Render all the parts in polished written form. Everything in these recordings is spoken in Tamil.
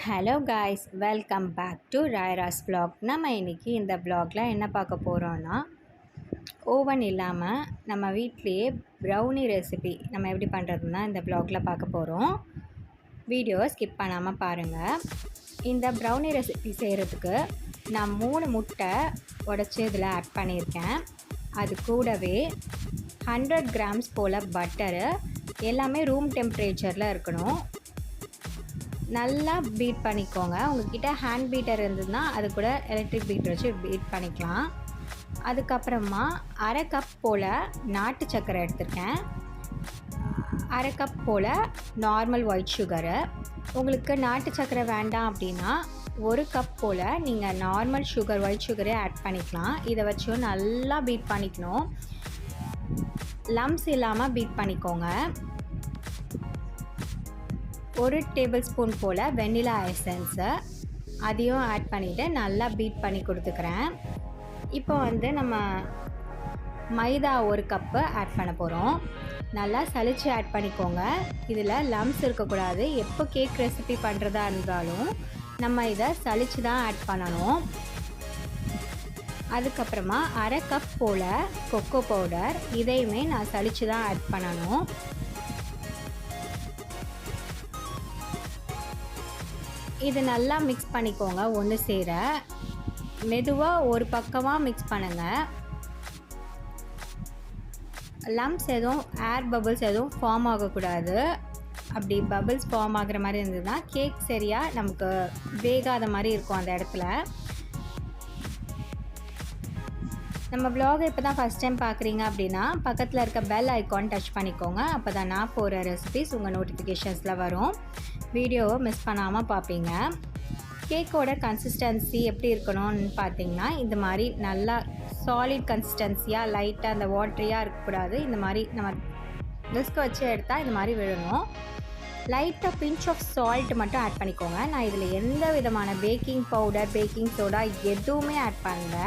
Hello guys, welcome back to Rayaras vlog. நம்ம இன்றைக்கி இந்த vlogல என்ன பார்க்க போகிறோன்னா, ஓவன் இல்லாமல் நம்ம வீட்லேயே ப்ரௌனி ரெசிபி நம்ம எப்படி பண்ணுறதுன்னா இந்த vlogல பார்க்க போகிறோம். வீடியோவை ஸ்கிப் பண்ணாமல் பாருங்கள். இந்த ப்ரௌனி ரெசிபி செய்கிறதுக்கு நான் 3 முட்டை உடச்சி இதில் ஆட் பண்ணியிருக்கேன். அது கூடவே 100 கிராம்ஸ் போல் பட்டரு, எல்லாமே ரூம் டெம்பரேச்சரில் இருக்கணும். நல்லா பீட் பண்ணிக்கோங்க. உங்கள்கிட்ட ஹேண்ட் பீட்டர் இருந்ததுன்னா அது கூட எலக்ட்ரிக் பீட்டர் வச்சு பீட் பண்ணிக்கலாம். அதுக்கப்புறமா அரை கப் போல் நாட்டு சர்க்கரை எடுத்திருக்கேன். அரை கப் போல் நார்மல் ஒயிட் சுகரு. உங்களுக்கு நாட்டு சர்க்கரை வேண்டாம் அப்படின்னா 1 கப் போல் நீங்கள் நார்மல் சுகர் ஒயிட் சுகரே ஆட் பண்ணிக்கலாம். இதை வச்சும் நல்லா பீட் பண்ணிக்கணும். லம்ஸ் இல்லாமல் பீட் பண்ணிக்கோங்க. 1 டேபிள் ஸ்பூன் போல் வெண்ணிலா எசன்ஸு அதையும் ஆட் பண்ணிவிட்டு நல்லா பீட் பண்ணி கொடுத்துக்கிறேன். இப்போ நம்ம மைதா 1 கப்பு ஆட் பண்ண போகிறோம். நல்லா சலிச்சு ஆட் பண்ணிக்கோங்க. இதில் லம்ஸ் இருக்கக்கூடாது. எப்போ கேக் ரெசிபி பண்ணுறதா இருந்தாலும் நம்ம இதை சலிச்சு தான் ஆட் பண்ணணும். அதுக்கப்புறமா அரை கப் போல் கொக்கோ பவுடர், இதையுமே நான் சலிச்சு தான் ஆட் பண்ணணும். இது நல்லா மிக்ஸ் பண்ணிக்கோங்க. ஒன்று சேர மெதுவாக ஒரு பக்கமாக மிக்ஸ் பண்ணுங்கள். லம்ஸ் எதுவும் ஏர் பபிள்ஸ் எதுவும் ஃபார்ம் ஆகக்கூடாது. அப்படி பபிள்ஸ் ஃபார்ம் ஆகிற மாதிரி இருந்ததுன்னா கேக் சரியாக நமக்கு வேகாத மாதிரி இருக்கும். அந்த இடத்துல நம்ம vlog இப்போ தான் ஃபஸ்ட் டைம் பார்க்குறீங்க அப்படின்னா பக்கத்தில் இருக்க பெல் ஐக்கான் டச் பண்ணிக்கோங்க. அப்போ தான் நான் போகிற ரெசிபிஸ் உங்கள் நோட்டிஃபிகேஷன்ஸில் வரும். வீடியோவை மிஸ் பண்ணாமல் பார்ப்பீங்க. கேக்கோட கன்சிஸ்டன்சி எப்படி இருக்கணும்னு பார்த்தீங்கன்னா இந்த மாதிரி நல்லா சாலிட் கன்சிஸ்டன்சியாக, லைட்டாக அந்த வாட்டரியாக இருக்கக்கூடாது. இந்த மாதிரி நம்ம விஸ்க் வச்சு எடுத்தால் இந்த மாதிரி விழணும். லைட்டாக பிஞ்ச் ஆஃப் சால்ட் மட்டும் ஆட் பண்ணிக்கோங்க. நான் இதில் எந்த விதமான பேக்கிங் பவுடர், பேக்கிங் சோடா எதுவுமே ஆட் பண்ணல.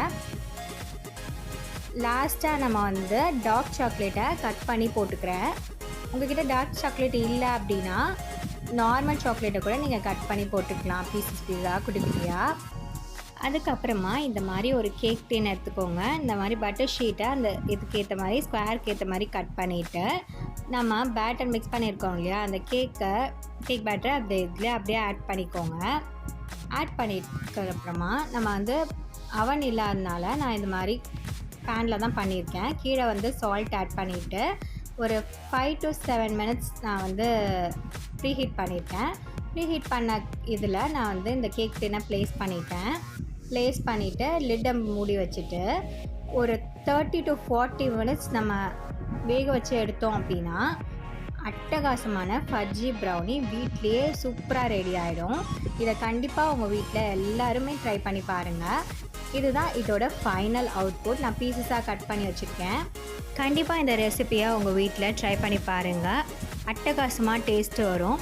லாஸ்ட்டாக நம்ம டார்க் சாக்லேட்டை கட் பண்ணி போட்டுக்கிறேன். உங்கள்கிட்ட டார்க் சாக்லேட் இல்லை அப்படின்னா நார்மல் சாக்லேட்டை கூட நீங்கள் கட் பண்ணி போட்டுக்கலாம், பீஸாக குட்டி குட்டியாக. அதுக்கப்புறமா இந்த மாதிரி ஒரு கேக் டின் எடுத்துக்கோங்க. இந்த மாதிரி பட்டர் ஷீட்டை அந்த இதுக்கேற்ற மாதிரி ஸ்கொயருக்கு ஏற்ற மாதிரி கட் பண்ணிவிட்டு நம்ம பேட்டர் மிக்ஸ் பண்ணியிருக்கோம் இல்லையா, அந்த கேக் பேட்டரை அந்த இதில் அப்படியே ஆட் பண்ணிக்கோங்க. ஆட் பண்ணிட்டதுக்கப்புறமா நம்ம அவன் இல்லாதனால நான் இந்த மாதிரி பேனில் தான் பண்ணியிருக்கேன். கீழே சால்ட் ஆட் பண்ணிவிட்டு ஒரு 5 to 7 minutes நான் ப்ரீஹீட் பண்ணியிருக்கேன். ப்ரீஹீட் பண்ண இதில் நான் இந்த கேக் டின்னை ப்ளேஸ் பண்ணிவிட்டு லிட்டை மூடி வச்சுட்டு ஒரு 30 to 40 minutes நம்ம வேக வச்சு எடுத்தோம் அப்படின்னா அட்டகாசமான ஃபட்ஜி ப்ரௌனி வீட்லேயே சூப்பராக ரெடி ஆகிடும். இதை கண்டிப்பாக உங்கள் வீட்டில் எல்லாருமே ட்ரை பண்ணி பாருங்கள். இதுதான் இதோட ஃபைனல் அவுட்புட். நான் பீசஸாக கட் பண்ணி வச்சுருக்கேன். கண்டிப்பாக இந்த ரெசிபியை உங்கள் வீட்டில் ட்ரை பண்ணி பாருங்கள். அட்டகாசமாக டேஸ்ட்டு வரும்.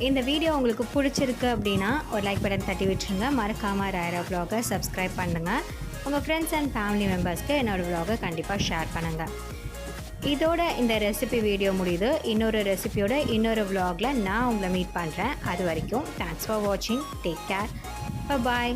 இந்த வீடியோ உங்களுக்கு பிடிச்சிருக்கு அப்படின்னா ஒரு லைக் பட்டன் தட்டி விட்டுருங்க. மறக்காமல் ராயரா vlog-ஐ சப்ஸ்கிரைப் பண்ணுங்கள். உங்கள் ஃப்ரெண்ட்ஸ் அண்ட் ஃபேமிலி மெம்பர்ஸ்க்கு என்னோடய vlog-ஐ கண்டிப்பாக ஷேர் பண்ணுங்கள். இதோட இந்த ரெசிபி வீடியோ முடியுது. இன்னொரு ரெசிபியோட இன்னொரு vlog-ல நான் உங்களை மீட் பண்ணுறேன். அது வரைக்கும் தேங்க்ஸ் ஃபார் வாட்சிங். Take care. பாய்.